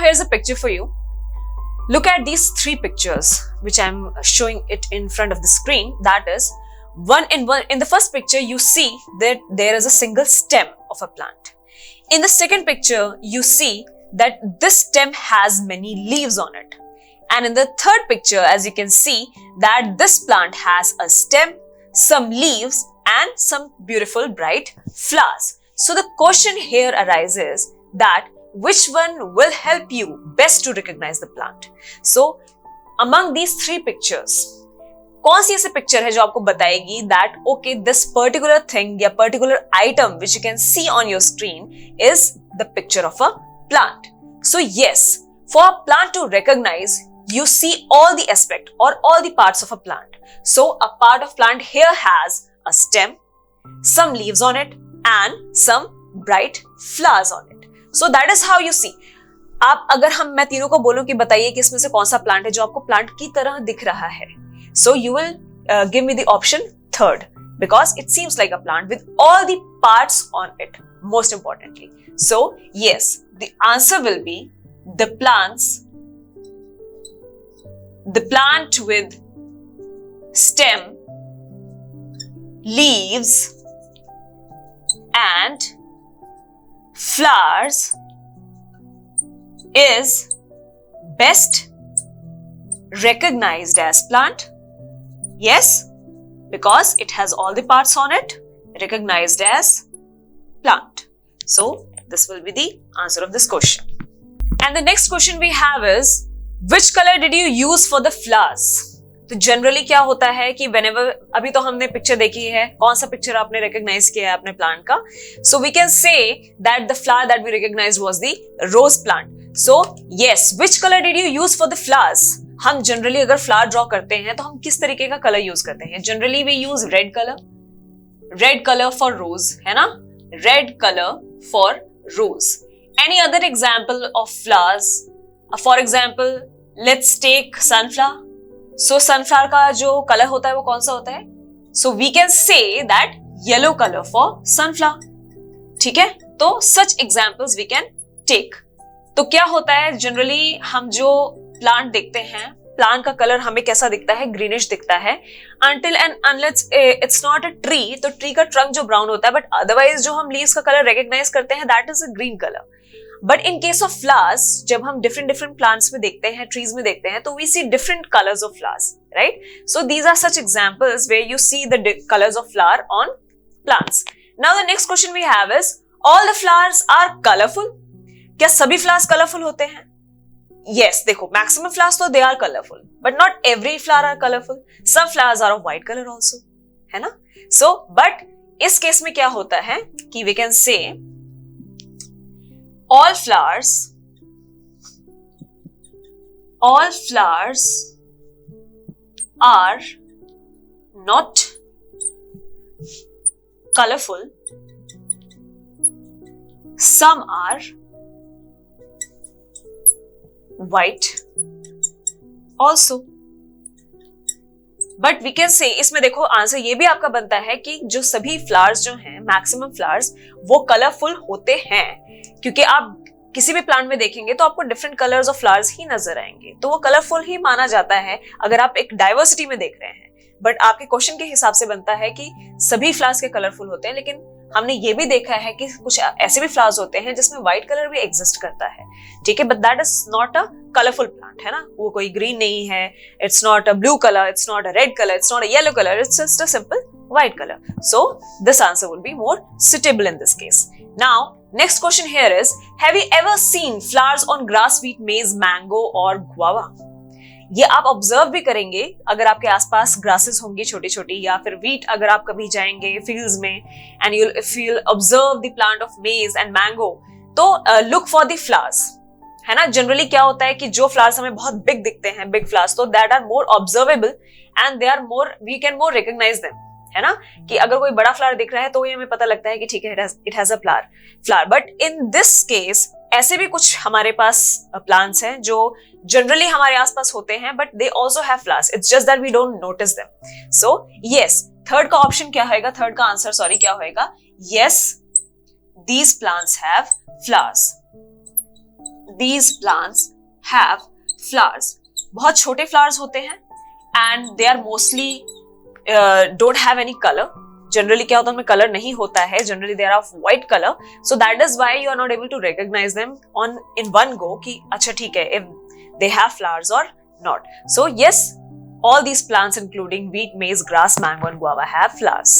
here's a picture for you. Look at these three pictures which I'm showing it in front of the screen. That is, in the first picture you see that there is a single stem of a plant. In the second picture you see that this stem has many leaves on it. And in the third picture, as you can see, that this plant has a stem, some leaves and some beautiful bright flowers. So the question here arises that which one will help you best to recognize the plant? So among these three pictures, कौन सी ऐसी picture है जो आपको बताएगी that okay, this particular thing या particular item which you can see on your screen is the picture of a plant? So yes, for a plant to recognize, you see all the aspect or all the parts of a plant. So a part of plant here has a stem, some leaves on it and some bright flowers on it. So that is how you see. आप अगर मैं तीनों को बोलूं कि बताइए कि इसमें से कौन सा प्लांट है जो आपको प्लांट की तरह दिख रहा है, so you will give me the option third because it seems like a plant with all the parts on it, most importantly. So yes, the answer will be the plant with stem, leaves and flowers is best recognized as plant. Yes, because it has all the parts on it, recognized as plant. So this will be the answer of this question. And the next question we have is, which color did you use for the flowers? तो generally क्या होता है कि whenever, अभी तो हमने picture देखी है, कौन सा पिक्चर आपने रिकॉग्नाइज किया है अपने प्लांट का? So we can say that the flower that we recognized was the rose plant. So yes, which color did you use for the flowers? हम जनरली अगर फ्लावर ड्रॉ करते हैं तो हम किस तरीके का कलर यूज करते हैं? Generally we use red colour for rose, है ना? Red colour for rose. Any other example of flowers? For example let's take sunflower. So sunflower का जो कलर होता है वो कौन सा होता है? So we can say that yellow colour for sunflower. ठीक है, तो such examples we can take. तो क्या होता है, जनरली हम जो प्लांट देखते हैं, प्लांट का कलर हमें कैसा दिखता है? ग्रीनिश दिखता है. Until and unless it's not a tree, तो ट्री का ट्रंक जो ब्राउन होता है, बट अदरवाइज जो हम लीव्स का कलर रिकॉग्नाइज करते हैं that is a green colour. But in case of flowers, जब हम डिफरेंट प्लांट्स में देखते हैं, ट्रीज में देखते हैं, तो we see different colours of flowers, right? So these are such examples where you see the colours of flower on plants. Now the next question we have is, all the flowers are colourful? क्या सभी flowers colourful होते हैं? Yes, देखो, maximum flowers तो they are colourful, but not every flower are colourful. Some flowers are of white colour also, है ना? So but इस case में क्या होता है कि we can say all flowers are not colorful. Some are white also. But we can say, इसमें देखो आंसर ये भी आपका बनता है कि जो सभी फ्लावर्स जो हैं, मैक्सिमम फ्लावर्स, वो कलरफुल होते हैं. क्योंकि आप किसी भी प्लांट में देखेंगे तो आपको डिफरेंट कलर्स ऑफ फ्लावर्स ही नजर आएंगे, तो वो कलरफुल ही माना जाता है अगर आप एक डाइवर्सिटी में देख रहे हैं. बट आपके क्वेश्चन के हिसाब से बनता है कि सभी फ्लावर्स के कलरफुल होते हैं, लेकिन हमने ये भी देखा है कि कुछ ऐसे भी फ्लावर्स होते हैं जिसमें व्हाइट कलर भी एग्जिस्ट करता है. ठीक है, but that is not a colourful plant, है ना? वो कोई ग्रीन नहीं है, it's not a blue colour, it's not a red colour, it's not a yellow colour, it's just a simple white color. So this answer will be more suitable in this case. Now next question here is, have you ever seen flowers on grass, wheat, maize, mango or guava? ये आप observe भी करेंगे अगर आपके आसपास grasses होंगी छोटी छोटी, या फिर वीट अगर आप कभी जाएंगे फील्ड्स में and you will observe the plant of मेज एंड मैंगो, तो लुक फॉर द फ्लावर्स, है ना? जनरली क्या होता है कि जो फ्लावर्स हमें बहुत बिग दिखते हैं, बिग फ्लावर्स, तो that are more observable and they are more, we can more recognise them, है ना? कि अगर कोई बड़ा फ्लावर दिख रहा है तो ये हमें पता लगता है कि ठीक है, it has a flower. But in this case ऐसे भी कुछ हमारे पास प्लांट्स हैं जो जनरली हमारे आसपास होते हैं, but they also have flowers, it's just that we don't notice them. So yes, third का ऑप्शन क्या होगा? थर्ड का आंसर सॉरी क्या होगा? Yes, these plants have flowers. these plants have flowers. बहुत छोटे flowers होते हैं and they are mostly don't have any color. Generally क्या होता है, उनमें color नहीं होता है. Generally they are of white color. So that is why you are not able to recognize them in one go कि अच्छा ठीक है if they have flowers or not. So yes, all these plants including wheat, maize, grass, mango and guava have flowers.